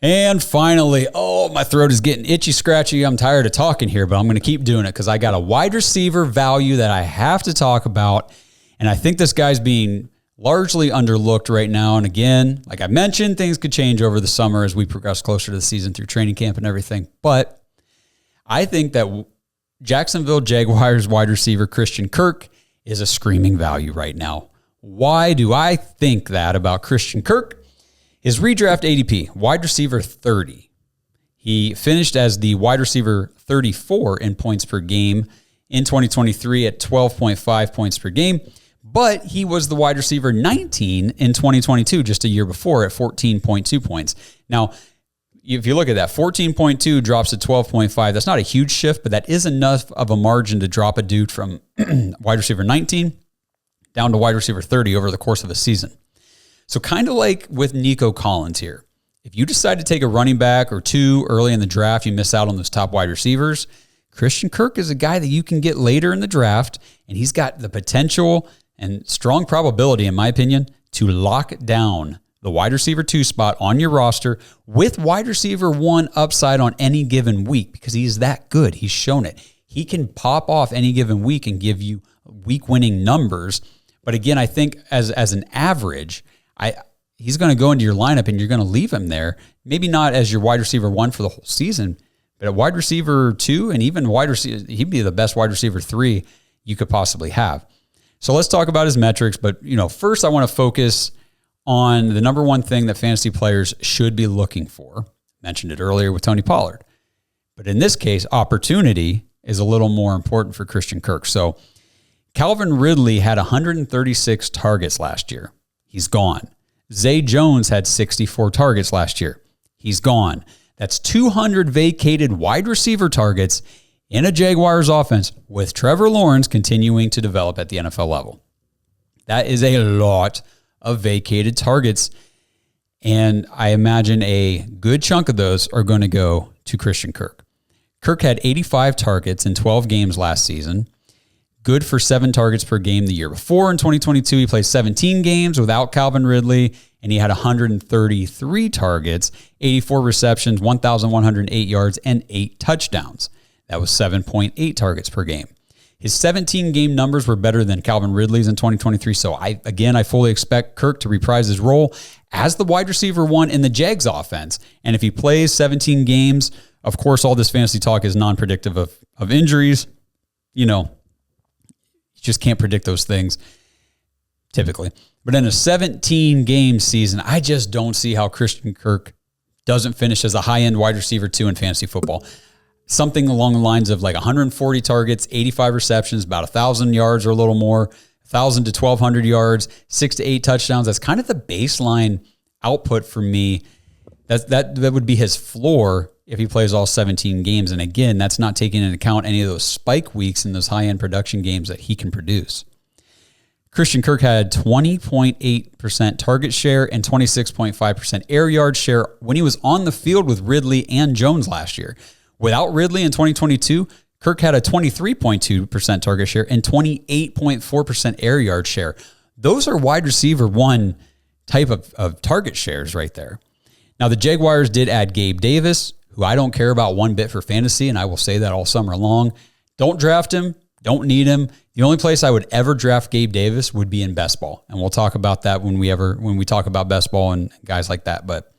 And finally, my throat is getting itchy, scratchy. I'm tired of talking here, but I'm going to keep doing it because I got a wide receiver value that I have to talk about. And I think this guy's being largely underlooked right now. And again, like I mentioned, things could change over the summer as we progress closer to the season through training camp and everything. But I think that Jacksonville Jaguars wide receiver Christian Kirk is a screaming value right now. Why do I think that about Christian Kirk? His redraft ADP, wide receiver 30. He finished as the wide receiver 34 in points per game in 2023 at 12.5 points per game, but he was the wide receiver 19 in 2022, just a year before, at 14.2 points. Now, if you look at that, 14.2 drops to 12.5. That's not a huge shift, but that is enough of a margin to drop a dude from wide receiver 19 down to wide receiver 30 over the course of a season. So kind of like with Nico Collins here, if you decide to take a running back or two early in the draft, you miss out on those top wide receivers. Christian Kirk is a guy that you can get later in the draft, and he's got the potential and strong probability, in my opinion, to lock down the wide receiver 2 spot on your roster with wide receiver 1 upside on any given week because he's that good. He's shown it. He can pop off any given week and give you week-winning numbers. But again, I think as an average, he's going to go into your lineup and you're going to leave him there. Maybe not as your wide receiver 1 for the whole season, but at wide receiver 2 and even wide receiver, he'd be the best wide receiver 3 you could possibly have. So let's talk about his metrics. But first I want to focus on the number one thing that fantasy players should be looking for. Mentioned it earlier with Tony Pollard. But in this case, opportunity is a little more important for Christian Kirk. So Calvin Ridley had 136 targets last year. He's gone. Zay Jones had 64 targets last year. He's gone. That's 200 vacated wide receiver targets in a Jaguars offense with Trevor Lawrence continuing to develop at the NFL level. That is a lot of vacated targets, and I imagine a good chunk of those are going to go to Christian Kirk. Kirk had 85 targets in 12 games last season, good for 7 targets per game the year before. In 2022, he played 17 games without Calvin Ridley, and he had 133 targets, 84 receptions, 1,108 yards, and 8 touchdowns. That was 7.8 targets per game. His 17-game numbers were better than Calvin Ridley's in 2023, so I fully expect Kirk to reprise his role as the wide receiver 1 in the Jags offense. And if he plays 17 games, of course, all this fantasy talk is non-predictive of injuries. You just can't predict those things typically. But in a 17-game season, I just don't see how Christian Kirk doesn't finish as a high-end wide receiver 2 in fantasy football. Something along the lines of like 140 targets, 85 receptions, about 1,000 yards or a little more, 1,000 to 1,200 yards, 6 to 8 touchdowns. That's kind of the baseline output for me. That would be his floor if he plays all 17 games. And again, that's not taking into account any of those spike weeks in those high-end production games that he can produce. Christian Kirk had 20.8% target share and 26.5% air yard share when he was on the field with Ridley and Jones last year. Without Ridley in 2022, Kirk had a 23.2% target share and 28.4% air yard share. Those are wide receiver 1 type of target shares right there. Now, the Jaguars did add Gabe Davis, who I don't care about one bit for fantasy, and I will say that all summer long. Don't draft him. Don't need him. The only place I would ever draft Gabe Davis would be in best ball, and we'll talk about that when we talk about best ball and guys like that. But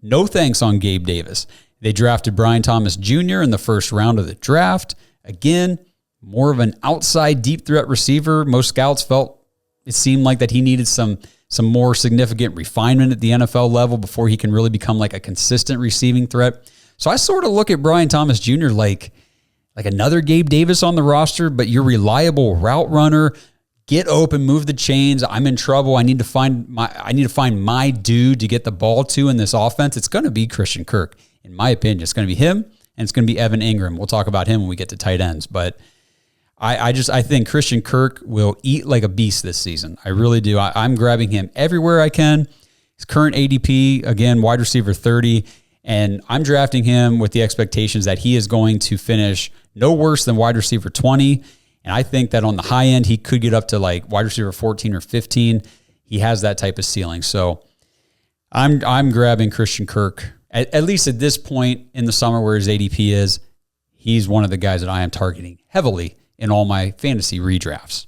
no thanks on Gabe Davis. They drafted Brian Thomas Jr. in the first round of the draft. Again, more of an outside deep threat receiver. Most scouts felt it seemed like that he needed some more significant refinement at the NFL level before he can really become like a consistent receiving threat. So I sort of look at Brian Thomas Jr. like another Gabe Davis on the roster, but you're reliable route runner. Get open, move the chains. I'm in trouble. I need to find my dude to get the ball to in this offense. It's going to be Christian Kirk. In my opinion, it's going to be him, and it's going to be Evan Ingram. We'll talk about him when we get to tight ends. But I think Christian Kirk will eat like a beast this season. I really do. I'm grabbing him everywhere I can. His current ADP, again, wide receiver 30, and I'm drafting him with the expectations that he is going to finish no worse than wide receiver 20. And I think that on the high end, he could get up to like wide receiver 14 or 15. He has that type of ceiling. So I'm grabbing Christian Kirk at least at this point in the summer where his ADP is, he's one of the guys that I am targeting heavily in all my fantasy redrafts.